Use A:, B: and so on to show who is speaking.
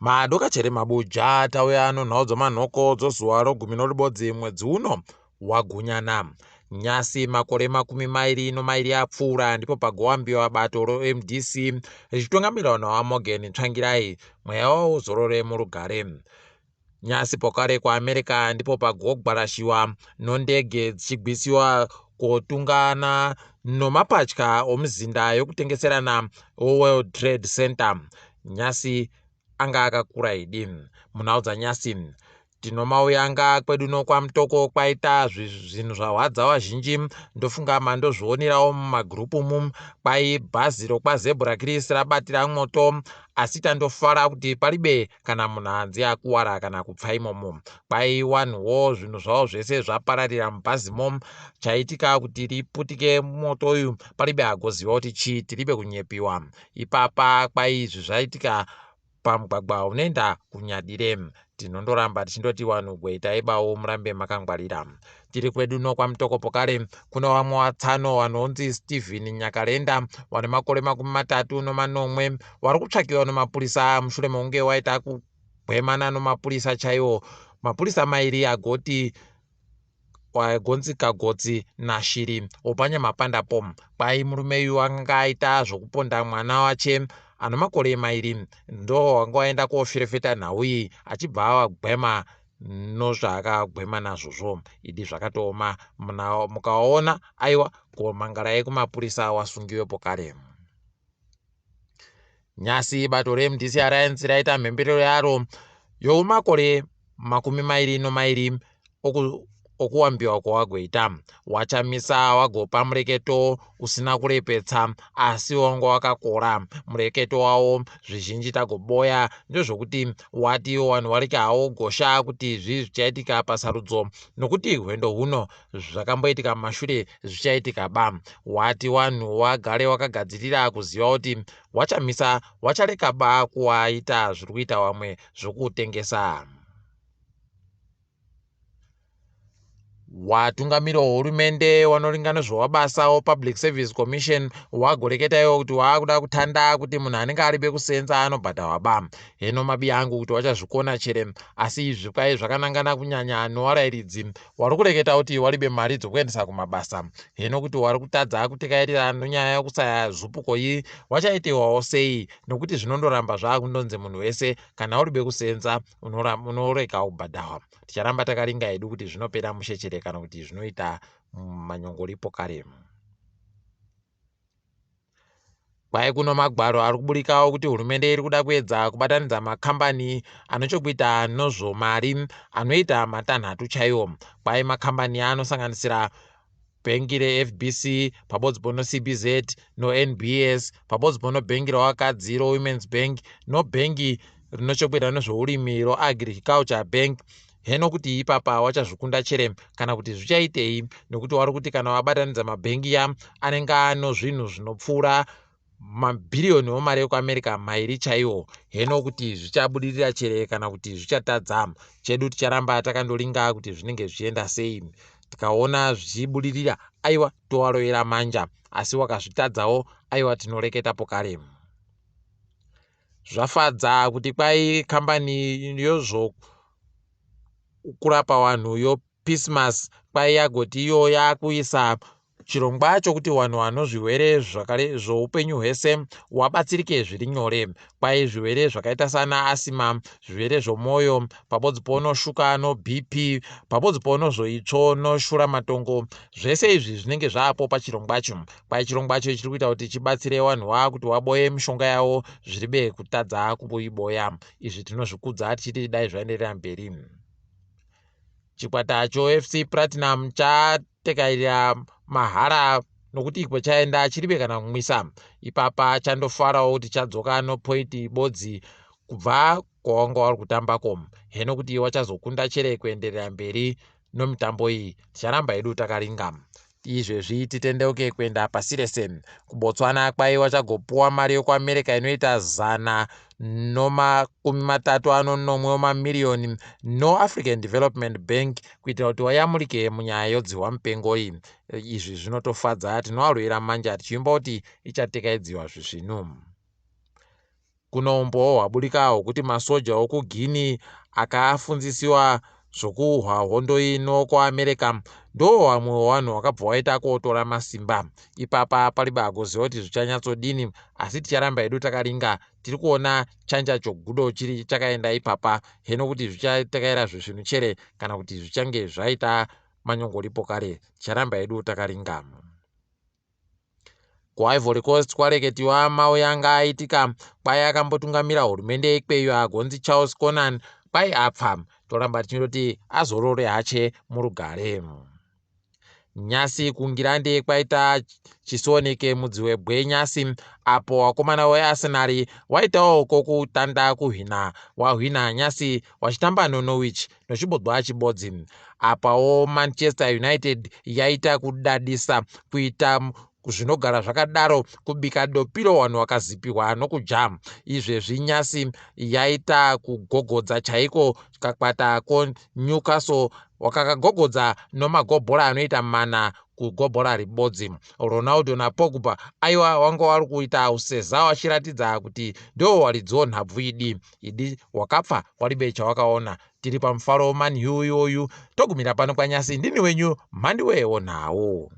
A: Madoka chere mabuja tauya anonhau dzomanhoko dzozuva rogumi noribodzi mwedzi uno waGunyana. Nyasi makore 20 apfuura ndipo pagoambiwa bato roMDC richitungamirwa naMorgan Tsvangirai mweya wawo uzorore murugare. Nyasi pokare kuAmerica ndipo pagogwarashiwa nondege dzichigwisiwa kotungana nomapatya omuzinda yokutengeserana World Trade Center. Nyasi anga akakura idi. Munhau dzanyasi tinomauyanga kwedu nokwamutoko kwaita zvinhu zvahwadza vazhinji ndofunga mandozvionerawo mumagrupu mu kwai Bhazi roZebra kirisi rabatira mwoto asi tandofara kuti paribe kana munhu hanzi akuwara kana kupfa imomo. Kwai wanhuwo zvinhu zvavo zvese zvapararira mubhazimo. Chaitika kuti riputike moto uyu paribe agoziva kuti chii, tiribe kunyepiwa. Ipapa kwai izvi zvaitika pamugwagwa unoenda kuNyadire. Tinondoramba tichindoti wanhu gwetaibawo murambe makangwarira. Tiri kwedu nokwamutoko pokare kuna vamwe watsano vanonzi Stephen Nyakarenda vane makore 30 vari kutsvakiwa nemapurisa mushure mekunge waita kugwemana nomapurisa chaiwo. Mapurisa mairi agoti wagonzi Kagotsi naShiri opanyamapandapo. Kwai murume uyu anga aita zvokuponda mwana wache ano makore 2 ndo wanga waenda kofirefeta nhau iyi achibva avagwema nozvaakagwema nazvozvo. Idi zvakatooma mukaona aiwa komangarai kumapurisa wasungiwepo kare. Nyasi bato reMDC Alliance raita mhemberero yaro youmakore 22 okuwambiwa kwawagweita. Wachamisa wagopa mureketo usina kurepetsa asi wanga wakakora. Mureketo wawo zvizhinji tagoboya ndozvokuti wati wanhu warika hawo gosha kuti zvichaitika pasarudzo nokuti hwendo huno zvakamboitika mumashure zvichaitika ba. Wati wanhu wagare wakagadzirira kuziva kuti wachamisa wachareka ba kuwaita zviri kuita wamwe zvokutengesa. Watungamiri hurumende wanoringana zvowabasa wePublic Service Commission wagoreketa iwo kuti waakuda kutanda kuti munhu anenge ari bekusenza anobhadharwa ba. Heno mabi angu kuti wachazvikona chere asi izvi kwai zvakanangana kunyanya nowarairidzi wari kureketa kuti waribe mari dzokuendesa kumabasa. Heno kuti wari kutadza kutekayirira nonyaya yokusaya zupuko iyi wachaitiwawo sei nokuti zvinondoramba zvakundonzi munhu wese kana uri bekusenza unoreka kubhadharwa. Ticharamba takaringa hedu kuti zvinopera mushechere kana kuti zvinoita manyongoripo kare. Kwai kuno magwaro ari kuburikawo kuti hurumende iri kuda kuedza kubatanidza makambani anochokuita nozvomari anoita matanhatu chaiwo. Kwai makambani anosanganisira bhengi reFBC pabodzi pono CBZ noNBS pabodzi pono bhengi rewakadzi roWomen's Bank nobhengi rinochokuita nezvourimi roAgriculture Bank. Heno kuti ipapa wachazvikunda chere kana kuti zvichaitei nokuti wari kuti kana wabatanidza mabhengi ya anenge ano zvinhu zvinopfuura mabhiriyoni wemari yekuAmerica 2 chaiwo. Heno kuti zvichabudirira chere kana kuti zvichatadza chedu ticharamba takandoringa kuti zvinenge zvichienda sei. Tikaona zvichibudirira aiwa towarovera manja asi wakazvitadzawo aiwa tinoreketapo kare. Zvafadza kuti kwai kambani yozvo kurapa wanhu yoPeacemas kwai yagoti iyo yakuisa chirongwa chokuti wanhu vanozvirwere zvoupenyu hwese wabatsirike zviri nyore. Kwai zvirwere zvakaita sana asima, zvirwere zvomwoyo, pabodzi pono shuka no BP, pabodzi pono zoitsvo noshura matongo, zvese izvi zvinenge zvaapo pachirongwacho. Kwai chirongwacho chiri kuita kuti chibatsire wanhu wa kuti waboye mishonga yawo zviribe kutadza kuboiboya. Izvi tinozvikudza tichiti dai zvaenderera mberi. Chikwata choFC Platinum chatekayira mahara nokuti ikwe chaenda chiribe kana kumwisa. Ipapa chandofarawo kuti chadzoka nopointi ibodzi kubva kwawanga wari kutambako. Heno kuti wachazokunda chere kuenderera mberi nomitambo iyi ticharamba hedu takaringa. Izvezvi titendeuke kuenda paSiresen. kuBotswana kwai wachagopuwa mari yekuAmerica inoita 130 mamiliyoni noAfrican Development Bank kuitira kuti wayamurike munyaya yodzihwa mupengo iyi. Izvi zvinotofadza, tinowarwira manja tichiimba kuti ichatekaidziwa zvizvino. kunombo hwabudikawo kuti masoja okuGuinea akafunzisiwa zvokuhwa hondo ino kuAmerica ndo vamwe wevanhu vakabva vaita kotora masimba. Ipapa palibagoziva kuti zvichanyatsodini, asi ticharamba hedu takaringa. Tiri kuona chanja chogudo chiri chakaenda ipapa, heno kuti zvichatekerera zvezvinhu chere kana kuti zvichange zvaita manyongoripo kare, ticharamba hedu takaringa. KuIvory Coast kwareketiwa mau yanga aitika kwai akambotungamira hurumende yekweyo agonzi Charles Konan kwai apfa, toramba tichindoti azorore hache murugare. Nyasi kuNgirande kwaita chisoneke mudzi weBwenyasi apo wakomana weArsenal waitawo kokutanda kuhwina wahwina Nyasi wachitamba noNorwich nochibodzwa chibodzi. Apawo Manchester United yaita kudadisa kuita zvinogara zvakadaro kubika dopiro vanhu vakazipiwa nokuja. Izvezvi Nyasi yaita kugogodza chaiko kakwata koNewcastle wakakagogodza nomagobhora anoita mana kugobhora ribodzi. Ronaldo naPogba aiwa wanga vari kuita useza wachiratidza kuti ndo waridzo nhabvu idi wakapfa waribe chawakaona. Tiri pamufaro manhiu iyoyu, togumira pano paNyasi. Ndini wenyu MHANDUWE WeNhau.